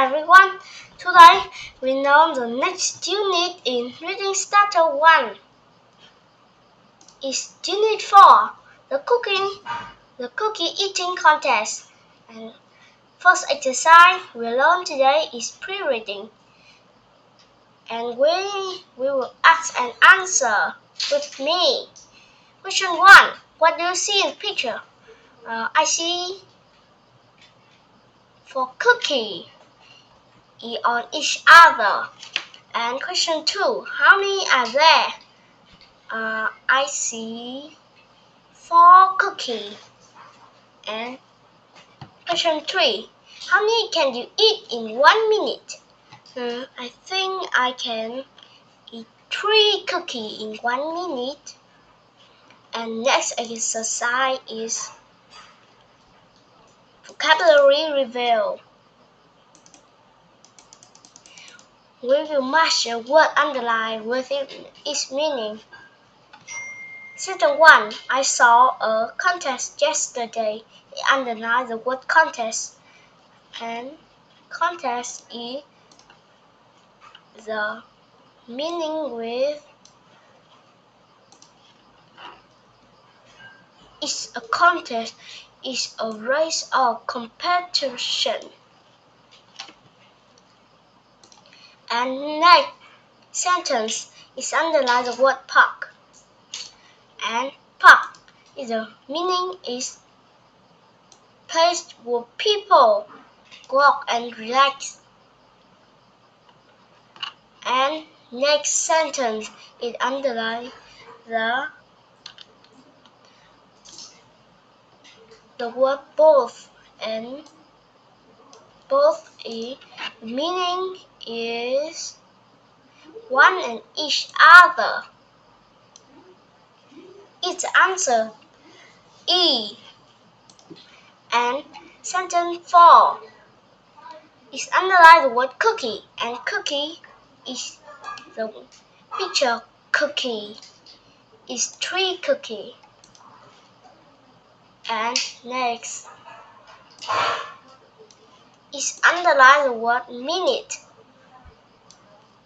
everyone. Today we know the next unit in Reading Starter 1 is Unit 4, the cookie eating contest. And first exercise we learn today is pre-reading. And we will ask and answer with me. Question 1. What do you see in the picture? I see 4 cookies on each other. And question 2. How many are there? I see 4 cookies. And question 3. How many can you eat in 1 minute? I think I can eat 3 cookies in 1 minute. And next exercise is vocabulary review. We will match a word underlined with its meaning. Sentence 1. I saw a contest yesterday. It underlines the word contest. And contest is the meaning with it's a contest, it's a race or competition. And next sentence is underlined the word park. And park is the meaning is place where people walk and relax. And next sentence is underlined the word both, and both is meaning is one and each other. Its answer E. And sentence 4 is underlined the word cookie, and cookie is the picture cookie is 3 cookies. And next is underlined the word minute,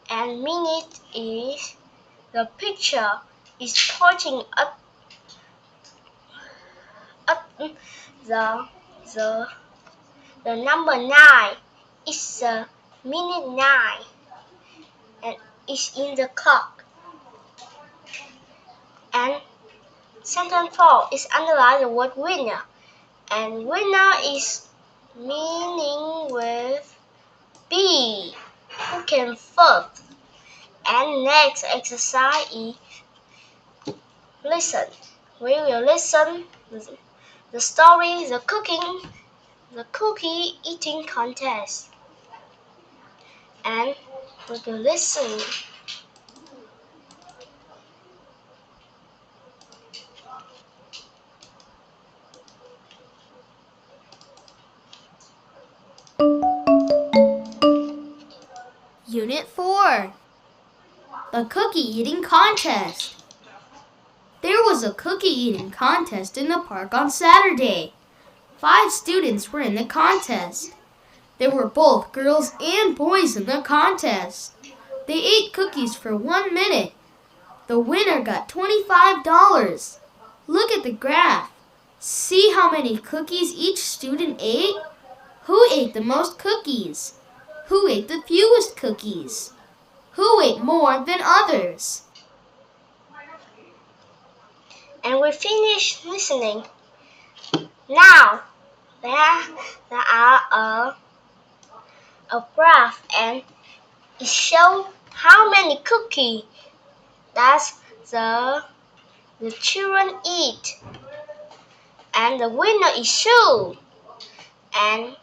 and minute is the picture is pointing up the number 9 is the minute 9 and it's in the clock. And sentence 4 is underlined the word winner, and winner is meaning with B, who came first. And next exercise is listen. We will listen the story, the cookie eating contest. And we will listen. Unit 4. The Cookie Eating Contest. There was a cookie eating contest in the park on Saturday. 5 students were in the contest. There were both girls and boys in the contest. They ate cookies for 1 minute. The winner got $25. Look at the graph. See how many cookies each student ate? Who ate the most cookies? Who ate the fewest cookies? Who ate more than others? And we finished listening. Now there are a graph, and it shows how many cookies does the children eat. And the winner is 2. And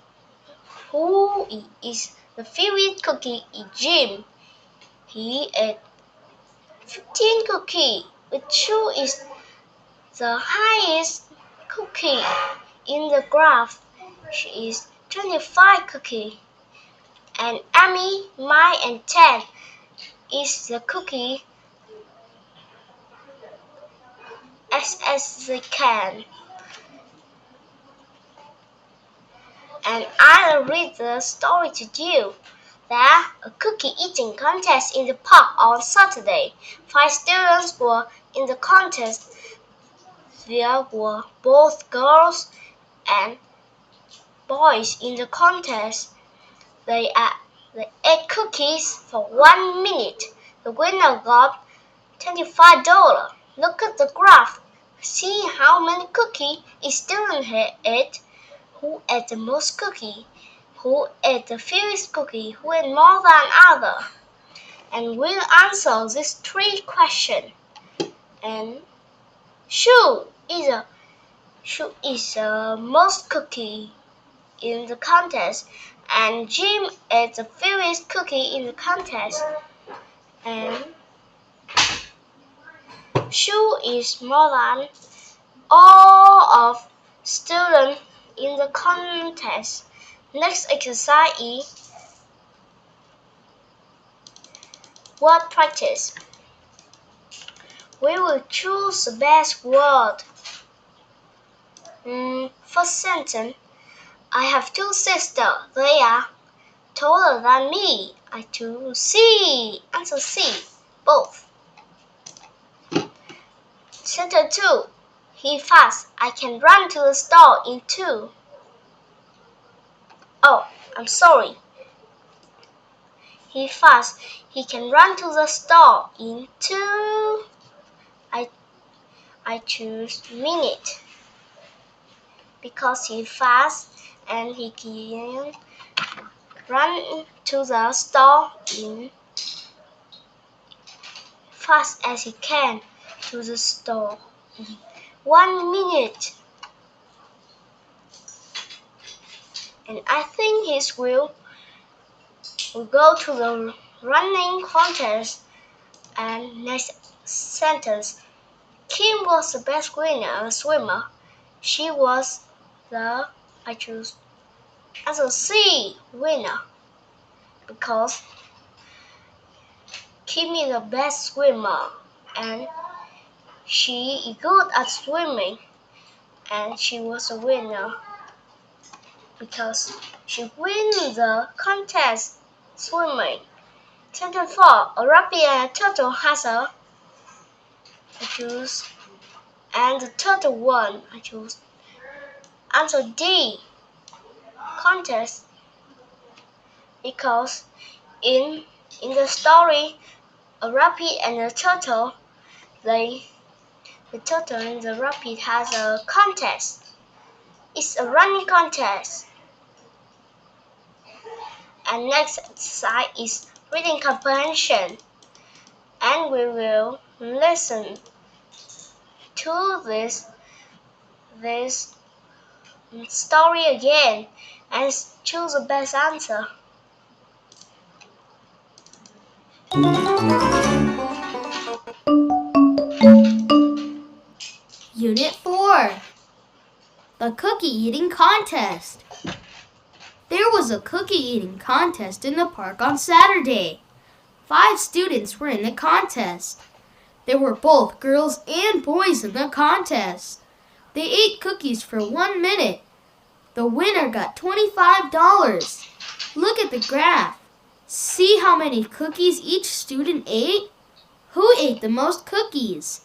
who is the favorite cookie is Jim. He ate 15 cookies, which 2 is the highest cookie in the graph. She is 25 cookies. And Amy, Mike, and Ted is the cookie as they can. and I'll read the story to you. There, a cookie eating contest in the park on Saturday. 5 students were in the contest. There were both girls and boys in the contest. They ate cookies for 1 minute. The winner got $25. Look at the graph. See how many cookies each student ate. Who ate the most cookie? Who ate the fewest cookie? Who ate more than other? And we'll answer these 3 questions. And who is the most cookie in the contest? And Jim ate the fewest cookie in the contest. And who is more than all of students in the contest? Next exercise is word practice. We will choose the best word. First sentence. I have 2 sisters. They are taller than me. I choose C. Answer C. Both. Sentence 2. He fast. I can run to the store in 2. Oh, I'm sorry. He fast. He can run to the store in 2. I choose minute. Because he fast and he can run to the store in fast as he can to the store in 1 minute. And I think he will go to the running contest. And next sentence. Kim was the best winner swimmer. She was the, I choose answer C, winner. Because Kim is the best swimmer and she is good at swimming. And she was a winner because she won the contest swimming. Sentence 4. A rabbit and a turtle has a, I choose, and the turtle won. I choose answer D, contest. Because in the story, a rabbit and a turtle, the turtle and the rabbit has a contest. It's a running contest. And next exercise is reading comprehension. And we will listen to this story again and choose the best answer. Unit 4. The Cookie Eating Contest. There was a cookie eating contest in the park on Saturday. 5 students were in the contest. There were both girls and boys in the contest. They ate cookies for 1 minute. The winner got $25. Look at the graph. See how many cookies each student ate? Who ate the most cookies?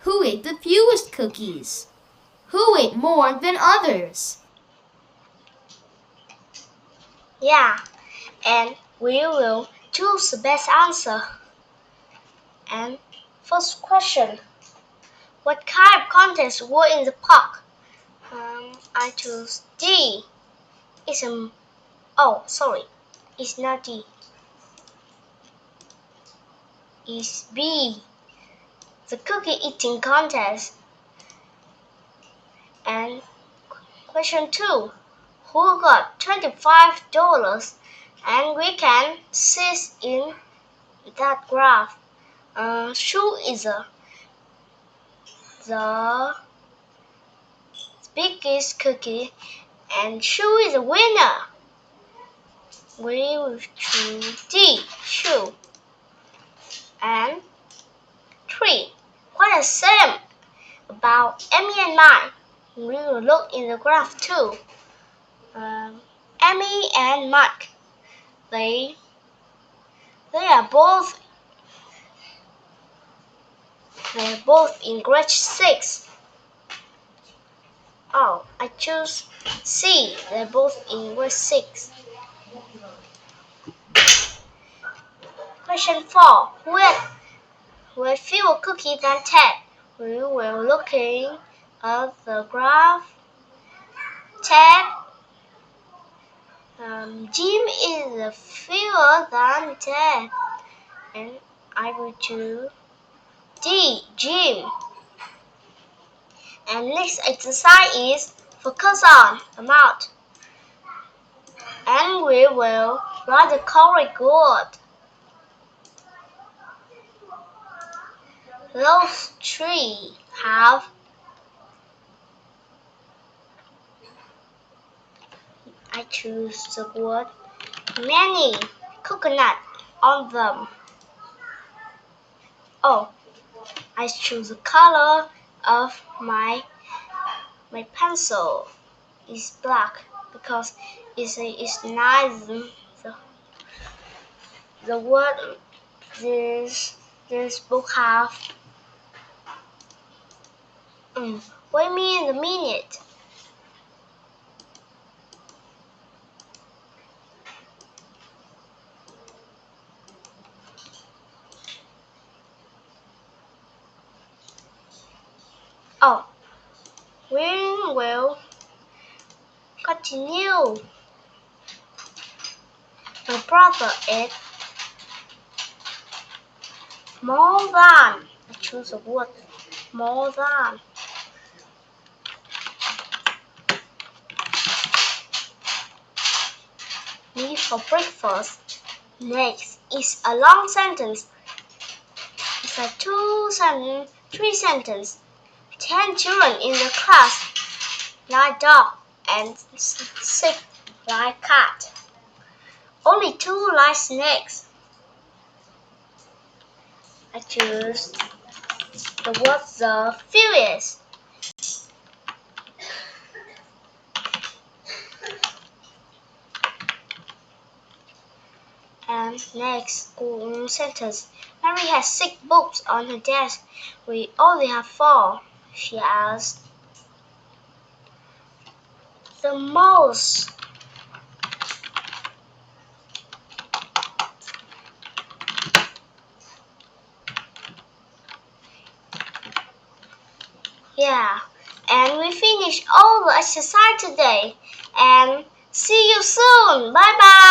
Who ate the fewest cookies? Who ate more than others? Yeah, and we will choose the best answer. And first question. What kind of contests were in the park? I choose D. It's not D. It's B. The cookie eating contest. And question 2. Who got $25? And we can see in that graph. Who is the biggest cookie and who is the winner? We will choose D, Shu. And 3. What is same about Emmy and mine? We will look in the graph too. Emmy and Mike. They are both in grade 6. Oh, I choose C. They're both in grade 6. Question 4. With fewer cookies than 10. We will looking at the graph. Ted, Jim is fewer than 10. And I will choose D. Jim. And next exercise is focus on amount. And we will write the correct word. Those three have I choose the word many coconut on them. Oh, I choose the color of my pencil is black because it's nice. The word this book have. Wait me in a minute. Oh, we will continue. My brother is more than. I choose the word more than. Me for breakfast. Next is a long sentence. It's a 2 sentence, 3 sentence. 10 children in the class, like dog, and 6 like cat. Only 2 like snakes. I choose the word the furious. And next sentence. Mary has 6 books on her desk. We only have 4. She asked. The most. Yeah, and we finished all the exercise today. And see you soon. Bye bye.